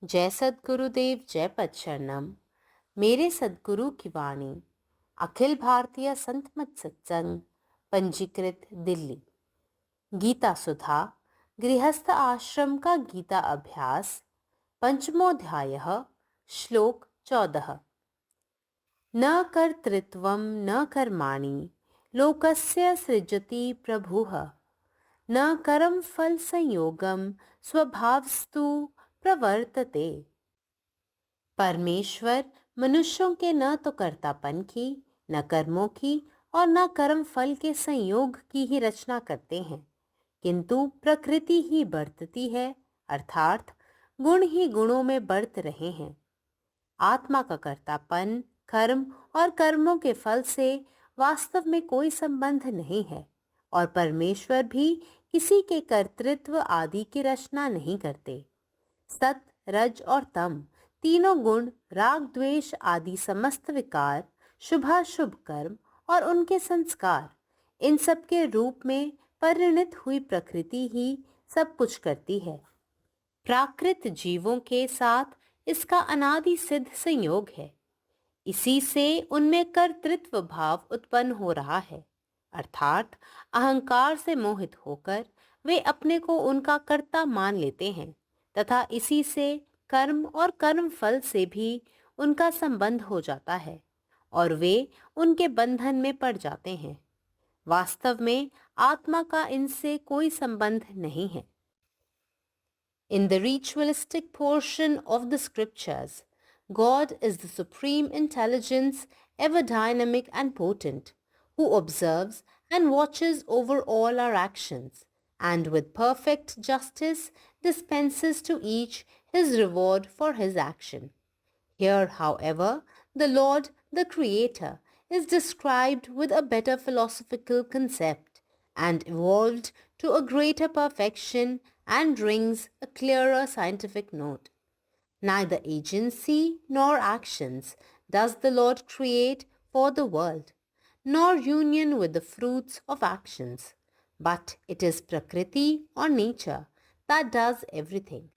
जय सद्गुरुदेव, जय पच्चरणम। मेरे सद्गुरु की वाणी अखिल भारतीय संत मत सत्संग, पंजीकृत दिल्ली। गीता सुधा, गृहस्थ आश्रम का गीता अभ्यास, पंचमोऽध्याय, श्लोक 14। न कर्तृत्वं न कर्माणि लोकस्य सृजति प्रभुः, न कर्म फल संयोगम स्वभावस्तु प्रवर्तते। परमेश्वर मनुष्यों के न तो कर्तापन की, न कर्मों की और न कर्म फल के संयोग की ही रचना करते हैं, किंतु प्रकृति ही बरतती है, अर्थात गुण ही गुणों में बरत रहे हैं। आत्मा का कर्तापन, कर्म और कर्मों के फल से वास्तव में कोई संबंध नहीं है, और परमेश्वर भी किसी के कर्तृत्व आदि की रचना नहीं करते। सत, रज और तम तीनों गुण, राग द्वेष आदि समस्त विकार, शुभाशुभ कर्म और उनके संस्कार, इन सब के रूप में परिणित हुई प्रकृति ही सब कुछ करती है। प्राकृत जीवों के साथ इसका अनादि सिद्ध संयोग है। इसी से उनमें कर्तृत्व भाव उत्पन्न हो रहा है, अर्थात अहंकार से मोहित होकर वे अपने को उनका कर्ता मान लेते हैं, तथा इसी से कर्म और कर्म फल से भी उनका संबंध हो जाता है और वे उनके बंधन में पड़ जाते हैं। वास्तव में आत्मा का इनसे कोई संबंध नहीं है। In the ritualistic portion of the scriptures, God is the supreme intelligence, ever dynamic and potent, who observes and watches over all our actions, and with perfect justice dispenses to each his reward for his action. Here, however, the Lord, the Creator, is described with a better philosophical concept and evolved to a greater perfection and rings a clearer scientific note. Neither agency nor actions does the Lord create for the world, nor union with the fruits of actions, but it is Prakriti or nature that does everything.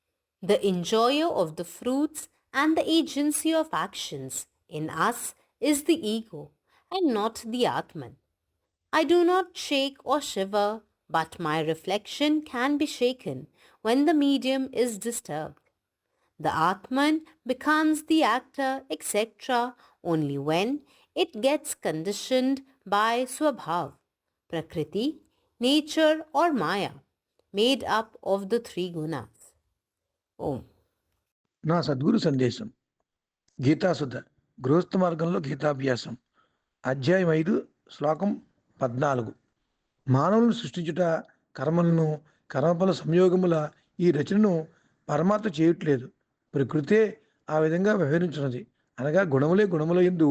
The enjoyer of the fruits and the agency of actions in us is the ego and not the Atman. I do not shake or shiver, but my reflection can be shaken when the medium is disturbed. The Atman becomes the actor, etc., only when it gets conditioned by Swabhav, Prakriti, nature, or Maya, made up of the three gunas. Om. నా సద్గురు సందేశం. గీతాసుధ, గృహస్థ మార్గంలో గీతాభ్యాసం, అధ్యాయం 5, శ్లోకం 14. మానవులను సృష్టించుట, కర్మలను, కర్మఫల సంయోగముల ఈ రచనను పరమాత్మ చేయట్లేదు. ప్రకృతే ఆ విధంగా వ్యవహరించున్నది. అనగా గుణములే గుణముల యందు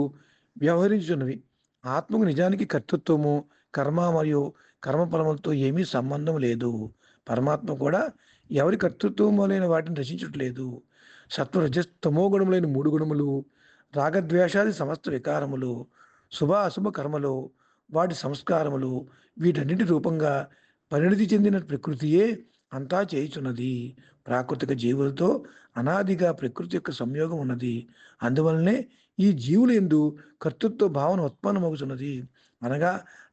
వ్యవహరించున్నవి. ఆత్మకు నిజానికి కర్తృత్వము, కర్మ మరియు కర్మఫలములతో ఏమీ సంబంధం లేదు. పరమాత్మ కూడా ఎవరి కర్తృత్వం మొదలైన వాటిని రచించట్లేదు. సత్వ రజస్ తమో గుణములైన 3 గుణములు, రాగద్వేషాది సమస్త వికారములు, శుభ అశుభ కర్మలు, వాటి సంస్కారములు, వీటన్నిటి రూపంగా పరిణితి చెందిన ప్రకృతియే అంతా చేయుచున్నది. ప్రాకృతిక జీవులతో అనాదిగా ప్రకృతి యొక్క సంయోగం ఉన్నది. అందువలనే ఈ జీవుల యందు కర్తృత్వ భావన ఉత్పన్నమవుతున్నది. అనగా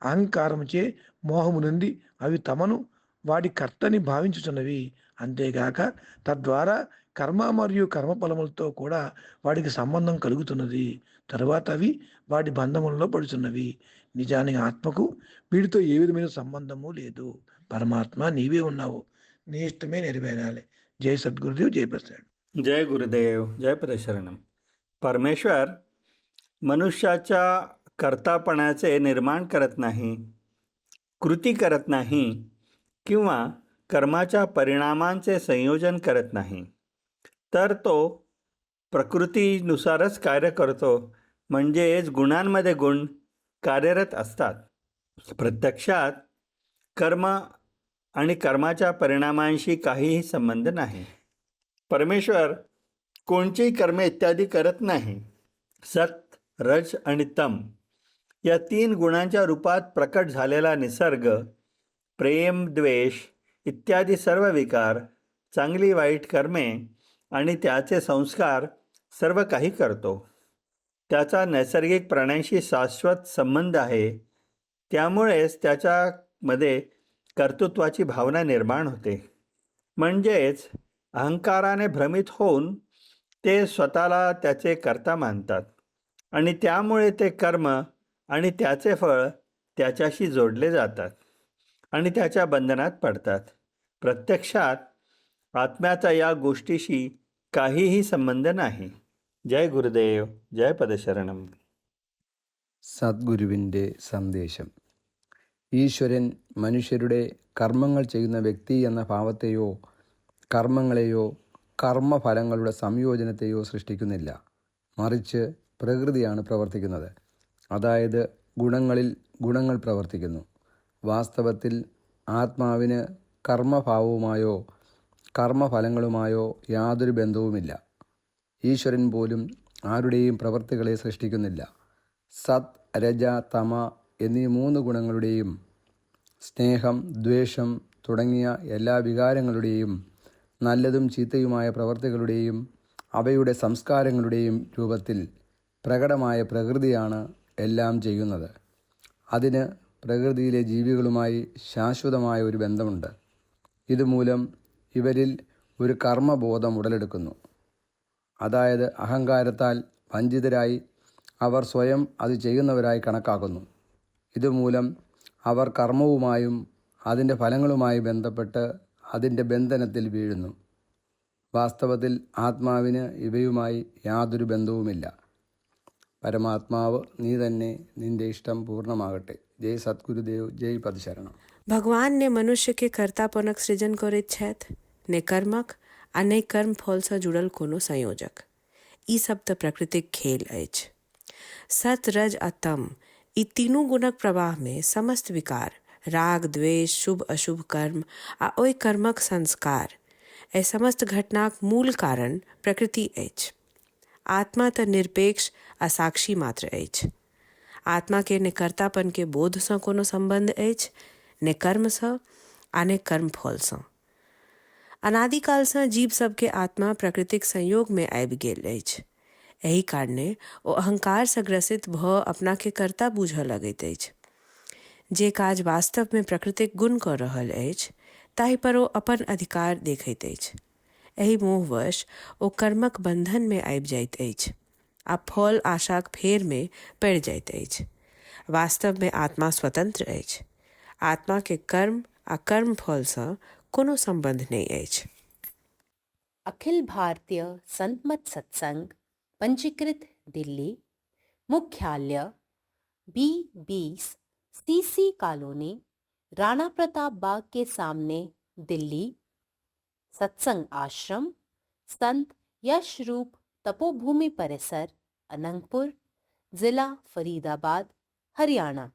అహంకారముచే మోహము నుండి అవి తమను వాటి కర్తని భావించుచున్నవి. అంతేగాక తద్వారా కర్మ మరియు కర్మ ఫలములతో కూడా వాటికి సంబంధం కలుగుతున్నది. తరువాత అవి వాటి బంధములలో పడుతున్నవి. నిజానికి ఆత్మకు వీటితో ఏ విధమైన సంబంధము లేదు. పరమాత్మ నీవే ఉన్నావు, నీ ఇష్టమే నెరవేరాలి. जय सद्गुरुदेव, जय प्रसाद. जय गुरुदेव, जय प्रशरणम. परमेश्वर मनुष्याच्या कर्तापणाचे निर्माण करत नाही, कृती करत नाही किंवा कर्माच्या परिणामांचे संयोजन करत नाही, तर तो प्रकृतीनुसारच कार्य करतो. म्हणजेच गुणांमध्ये गुण कार्यरत असतात. प्रत्यक्षात कर्म आणि कर्माच्या परिणामांशी काहीही संबंध नाही. परमेश्वर कोणतीही कर्मे इत्यादी करत नाही. सत, रज आणि तम या 3 गुणांच्या रूपात प्रकट झालेला निसर्ग, प्रेम, द्वेष इत्यादी सर्व विकार, चांगली वाईट कर्मे आणि त्याचे संस्कार सर्व काही करतो. त्याचा नैसर्गिक प्राण्यांशी शाश्वत संबंध आहे. त्यामुळेच त्याच्यामध्ये कर्तृत्वाची भावना निर्माण होते. म्हणजेच अहंकाराने भ्रमित होऊन ते स्वतःला त्याचे कर्ता मानतात आणि त्यामुळे ते कर्म आणि त्याचे फळ त्याच्याशी जोडले जातात आणि त्याच्या बंधनात पडतात. प्रत्यक्षात आत्म्याचा या गोष्टीशी काहीही संबंध नाही. ജയ് ഗുരുദേവ്, ജയ് പദശരണം. സദ്ഗുരുവിൻ്റെ സന്ദേശം. ഈശ്വരൻ മനുഷ്യരുടെ കർമ്മങ്ങൾ ചെയ്യുന്ന വ്യക്തി എന്ന ഭാവത്തെയോ കർമ്മങ്ങളെയോ കർമ്മഫലങ്ങളുടെ സംയോജനത്തെയോ സൃഷ്ടിക്കുന്നില്ല. മറിച്ച് പ്രകൃതിയാണ് പ്രവർത്തിക്കുന്നത്. അതായത് ഗുണങ്ങളിൽ ഗുണങ്ങൾ പ്രവർത്തിക്കുന്നു. വാസ്തവത്തിൽ ആത്മാവിന് കർമ്മഭാവവുമായോ കർമ്മഫലങ്ങളുമായോ യാതൊരു ബന്ധവുമില്ല. ഈശ്വരൻ പോലും ആരുടെയും പ്രവൃത്തികളെ സൃഷ്ടിക്കുന്നില്ല. സത്, രജ, തമ എന്നീ 3 ഗുണങ്ങളുടെയും സ്നേഹം, ദ്വേഷം തുടങ്ങിയ എല്ലാ വികാരങ്ങളുടെയും നല്ലതും ചീത്തയുമായ പ്രവൃത്തികളുടെയും അവയുടെ സംസ്കാരങ്ങളുടെയും രൂപത്തിൽ പ്രകടമായ പ്രകൃതിയാണ് എല്ലാം ചെയ്യുന്നത്. അതിന് പ്രകൃതിയിലെ ജീവികളുമായി ശാശ്വതമായ ഒരു ബന്ധമുണ്ട്. ഇതുമൂലം ഇവരിൽ ഒരു കർമ്മബോധം ഉടലെടുക്കുന്നു. അതായത് അഹങ്കാരത്താൽ വഞ്ചിതരായി അവർ സ്വയം അത് ചെയ്യുന്നവരായി കണക്കാക്കുന്നു. ഇതുമൂലം അവർ കർമ്മവുമായും അതിൻ്റെ ഫലങ്ങളുമായി ബന്ധപ്പെട്ട് അതിൻ്റെ ബന്ധനത്തിൽ വീഴുന്നു. വാസ്തവത്തിൽ ആത്മാവിന് ഇവയുമായി യാതൊരു ബന്ധവുമില്ല. പരമാത്മാവ് നീ തന്നെ, നിന്റെ ഇഷ്ടം പൂർണ്ണമാകട്ടെ. જય સદગુરુદેવ, જય પદશરણ. ભગવાન ને મનુષ્ય કે કર્તાપનક સૃજન કરે છેત ને કર્મક અને કર્મ ફળ સે जुड़ल कोनो संयोजक. ई सब तो प्राकृतिक खेल अछि. सत, रज आ तम ई तीनों गुणक प्रवाह में समस्त विकार, राग, द्वेष, शुभ अशुभ कर्म आ ओय कर्मक संस्कार ए समस्त घटनाक मूल कारण प्रकृति अछि. आत्मा तो निरपेक्ष आ साक्षी मात्र अछि. आत्मा के ने कर्तापन के बोध से कोनो संबंध अछि ने कर्म से आ ने कर्म फल से. अनादिकाल से जीव सबके आत्मा प्राकृतिक संयोग में आबि गेल अछि. एहि कारणे ओ अहंकार से ग्रसित भ अपना के कर्ता बूझ लगैत अछि. जे काज वास्तव में प्राकृतिक गुण क रहल अछि ताहि पर ओ अपन अधिकार देखैत अछि. एहि मोहवश ओ कर्मक बंधन में आबि जाइत अछि आ फल आशाक फेर में पड़ि जाइत अछि. वास्तव में आत्मा स्वतंत्र अछि. आत्मा के कर्म आ कर्म फल से कोनो संबंध नहीं अछि. अखिल भारतीय संत मत सत्संग, पंजीकृत दिल्ली, मुख्यालय B20 CC colony, Rana Pratap Bagh के सामने, दिल्ली. सत्संग आश्रम संत यशरूप तपोभूमि परिसर, अनंगपुर, जिला फरीदाबाद, हरियाणा.